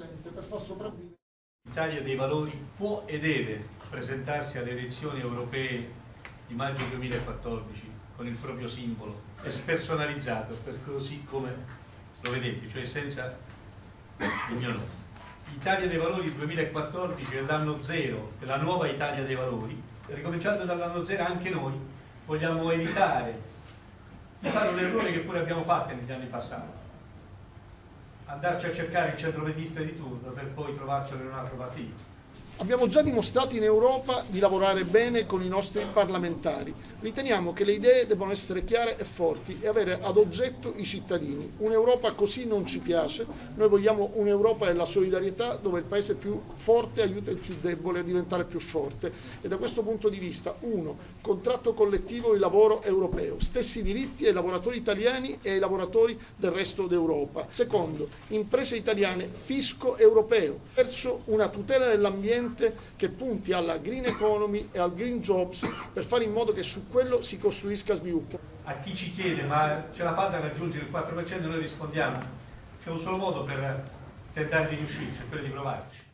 consente per far sopravvivere. L'Italia dei Valori può e deve presentarsi alle elezioni europee di maggio 2014 con il proprio simbolo e spersonalizzato, per così come lo vedete, cioè senza il mio nome. L'Italia dei Valori 2014 è l'anno zero della nuova Italia dei Valori, e ricominciando dall'anno zero anche noi vogliamo evitare di fare un errore che pure abbiamo fatto negli anni passati, andarci a cercare il centrovetista di turno per poi trovarcelo in un altro partito. Abbiamo già dimostrato in Europa di lavorare bene con i nostri parlamentari. Riteniamo che le idee debbano essere chiare e forti e avere ad oggetto i cittadini. Un'Europa così non ci piace. Noi vogliamo un'Europa della solidarietà, dove il paese più forte aiuta il più debole a diventare più forte. E da questo punto di vista, 1. Contratto collettivo di lavoro europeo, stessi diritti ai lavoratori italiani e ai lavoratori del resto d'Europa. 2. Imprese italiane, fisco europeo. 3. Una tutela dell'ambiente che punti alla green economy e al green jobs per fare in modo che su quello si costruisca sviluppo. A chi ci chiede ma ce la fate a raggiungere il 4%, noi rispondiamo c'è un solo modo per tentare di riuscirci, è quello di provarci.